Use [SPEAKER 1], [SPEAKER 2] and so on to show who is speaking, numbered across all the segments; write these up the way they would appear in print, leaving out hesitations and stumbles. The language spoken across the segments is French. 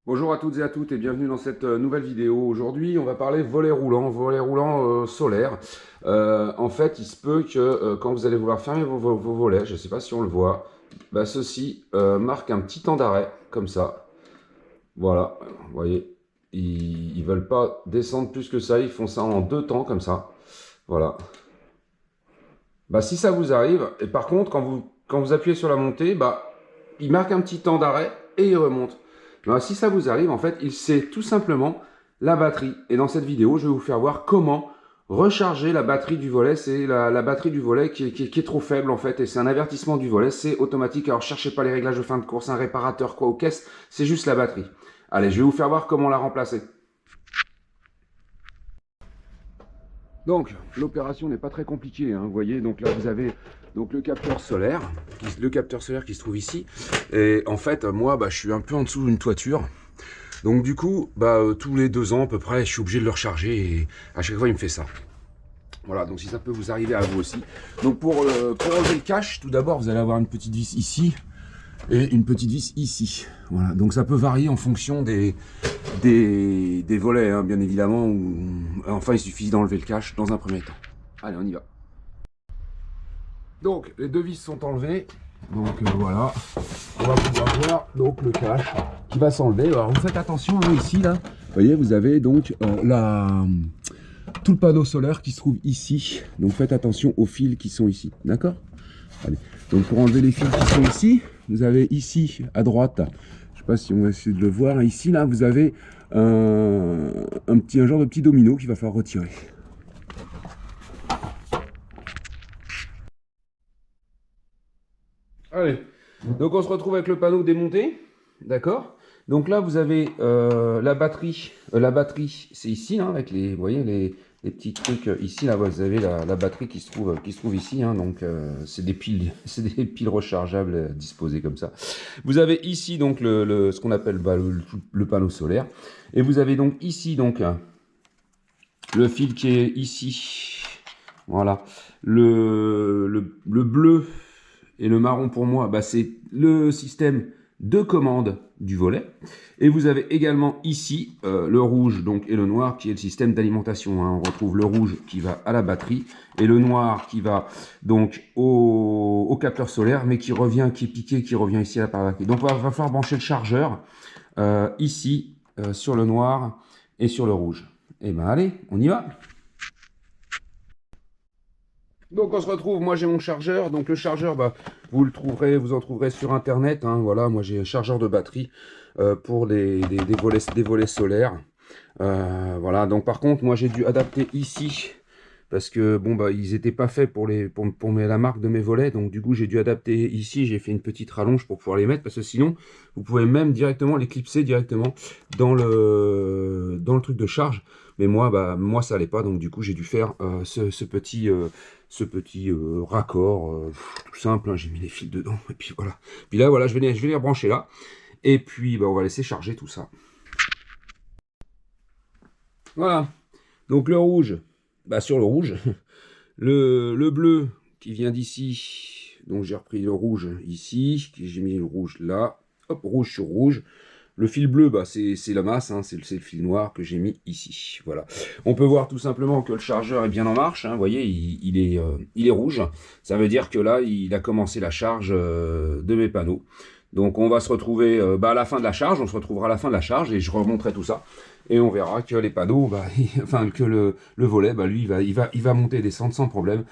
[SPEAKER 1] Bonjour à toutes et à toutes et bienvenue dans cette nouvelle vidéo. Aujourd'hui, on va parler volet roulant solaire. En fait, il se peut que quand vous allez vouloir fermer vos volets, je ne sais pas si on le voit, bah, ceci marque un petit temps d'arrêt, comme ça. Voilà, vous voyez, ils ne veulent pas descendre plus que ça, ils font ça en deux temps, comme ça. Voilà. Bah, si ça vous arrive, et par contre, quand vous appuyez sur la montée, bah, il marque un petit temps d'arrêt et il remonte. Bah, si ça vous arrive, en fait, il c'est tout simplement la batterie. Et dans cette vidéo, je vais vous faire voir comment recharger la batterie du volet. C'est la batterie du volet qui est trop faible, en fait, et c'est un avertissement du volet. C'est automatique. Alors, cherchez pas les réglages de fin de course, un réparateur, quoi, aux caisses. C'est juste la batterie. Allez, je vais vous faire voir comment la remplacer. Donc, l'opération n'est pas très compliquée, hein, vous voyez. Donc là, vous avez donc le capteur solaire qui se trouve ici. Et en fait, moi, je suis un peu en dessous d'une toiture. Donc du coup, tous les 2 ans à peu près, je suis obligé de le recharger et à chaque fois, il me fait ça. Voilà, donc si ça peut vous arriver à vous aussi. Donc pour enlever le cache, tout d'abord, vous allez avoir une petite vis ici et une petite vis ici. Voilà, donc ça peut varier en fonction des volets, hein, bien évidemment. Enfin, il suffit d'enlever le cache dans un premier temps. Allez, on y va. Donc, les deux vis sont enlevées. Donc voilà, on va pouvoir voir donc le cache qui va s'enlever. Alors vous faites attention, hein, ici, là. Vous voyez, vous avez donc tout le panneau solaire qui se trouve ici. Donc faites attention aux fils qui sont ici. D'accord? Allez. Donc pour enlever les fils qui sont ici, vous avez ici à droite, je sais pas si on va essayer de le voir, ici là vous avez un genre de petit domino qu'il va falloir retirer. Allez, donc on se retrouve avec le panneau démonté, d'accord? Donc là vous avez la batterie c'est ici, hein, avec les, vous voyez les petits trucs ici, là vous avez la batterie qui se trouve ici, hein, donc c'est des piles, c'est des piles rechargeables disposées comme ça. Vous avez ici donc ce qu'on appelle le panneau solaire, et vous avez donc ici donc le fil qui est ici, voilà, le bleu et le marron pour moi, c'est le système de commande du volet. Et vous avez également ici le rouge donc, et le noir qui est le système d'alimentation, hein. On retrouve le rouge qui va à la batterie et le noir qui va donc au capteur solaire, mais qui est piqué, qui revient ici à la batterie. Donc il va falloir brancher le chargeur ici sur le noir et sur le rouge. Et ben allez, on y va. Donc on se retrouve, moi j'ai mon chargeur, donc le chargeur, vous en trouverez sur internet, hein, voilà, moi j'ai un chargeur de batterie pour des volets solaires. Voilà, donc par contre, moi j'ai dû adapter ici, parce que bon, ils n'étaient pas faits pour la marque de mes volets, donc du coup j'ai dû adapter ici, j'ai fait une petite rallonge pour pouvoir les mettre, parce que sinon, vous pouvez même directement les clipser directement dans le truc de charge. Mais moi ça allait pas, donc du coup j'ai dû faire ce petit raccord tout simple, hein. J'ai mis les fils dedans, et puis voilà. Puis là, voilà, je vais les rebrancher là, et puis on va laisser charger tout ça. Voilà, donc le rouge, sur le rouge, le bleu qui vient d'ici, donc j'ai repris le rouge ici, j'ai mis le rouge là, hop, rouge sur rouge. Le fil bleu, c'est la masse, hein, c'est le fil noir que j'ai mis ici. Voilà. On peut voir tout simplement que le chargeur est bien en marche, hein, vous voyez, il est rouge. Ça veut dire que là, il a commencé la charge de mes panneaux. Donc on va se retrouver à la fin de la charge, on se retrouvera à la fin de la charge et je remonterai tout ça. Et on verra que les panneaux, enfin que le volet, lui, il va monter et descendre sans problème.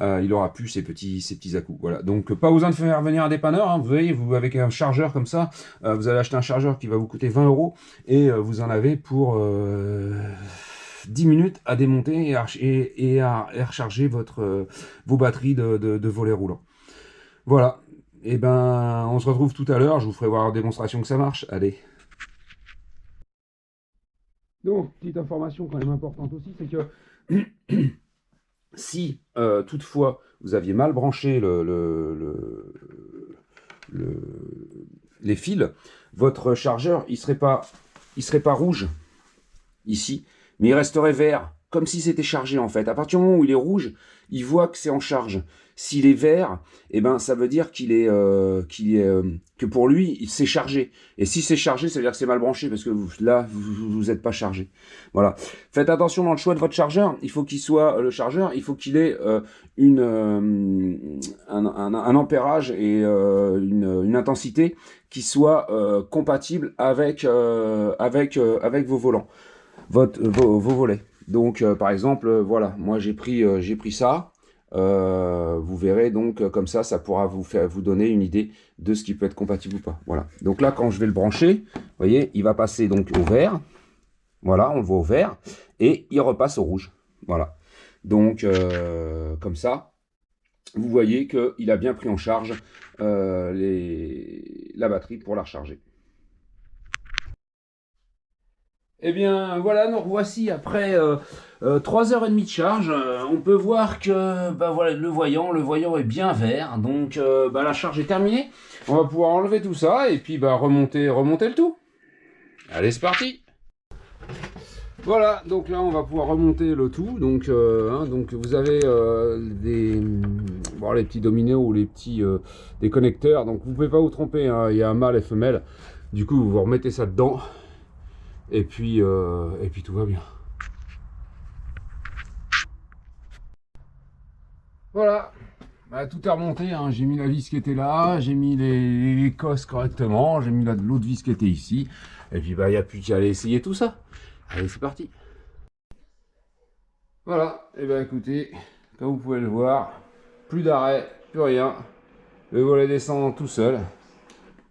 [SPEAKER 1] Il aura plus ces petits à-coups. Voilà. Donc pas besoin de faire venir un dépanneur, hein. Vous voyez, vous avec un chargeur comme ça, vous allez acheter un chargeur qui va vous coûter 20 € et vous en avez pour 10 minutes à démonter et à recharger vos batteries de volets roulants. Voilà. Et ben, on se retrouve tout à l'heure. Je vous ferai voir en démonstration que ça marche. Allez. Donc, petite information quand même importante aussi, c'est que si toutefois vous aviez mal branché les fils, votre chargeur il serait pas rouge ici, mais il resterait vert, comme si c'était chargé en fait. À partir du moment où il est rouge, il voit que c'est en charge. S'il est vert, eh ben ça veut dire que pour lui c'est chargé. Et si c'est chargé, ça veut dire que c'est mal branché parce que là vous êtes pas chargé. Voilà. Faites attention dans le choix de votre chargeur. Il faut qu'il soit le chargeur, il faut qu'il ait un ampérage et une intensité qui soit compatible avec vos volants, vos volets. Donc par exemple, voilà, moi j'ai pris ça. Vous verrez donc comme ça pourra vous donner une idée de ce qui peut être compatible ou pas. Voilà. Donc là, quand je vais le brancher, vous voyez, il va passer donc au vert. Voilà, on le voit au vert et il repasse au rouge. Voilà. Donc comme ça, vous voyez qu'il a bien pris en charge la batterie pour la recharger. Eh bien voilà, nous revoici après 3h30 de charge. On peut voir que bah, voilà, le voyant est bien vert. Donc bah, la charge est terminée. On va pouvoir enlever tout ça et puis bah, remonter le tout. Allez, c'est parti. Voilà, donc là on va pouvoir remonter le tout. Donc vous avez les petits dominos ou les petits des connecteurs. Donc vous pouvez pas vous tromper, hein, il y a un mâle et femelle. Du coup vous remettez ça dedans. Et puis tout va bien. Voilà, bah, tout est remonté, hein. J'ai mis la vis qui était là, j'ai mis les cosses correctement, j'ai mis l'autre vis qui était ici. Et puis bah il n'y a plus qu'à aller essayer tout ça. Allez, c'est parti. Voilà, et bien écoutez, comme vous pouvez le voir, plus d'arrêt, plus rien. Le volet descend tout seul.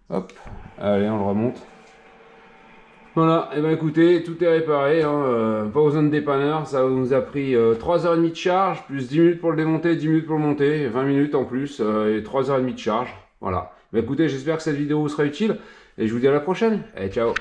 [SPEAKER 1] Hop, allez, on le remonte. Voilà, et ben écoutez, tout est réparé, hein, pas besoin de dépanneur, ça nous a pris 3h30 de charge, plus 10 minutes pour le démonter, 10 minutes pour le monter, 20 minutes en plus, et 3h30 de charge, voilà. Ben écoutez, j'espère que cette vidéo vous sera utile, et je vous dis à la prochaine, allez ciao.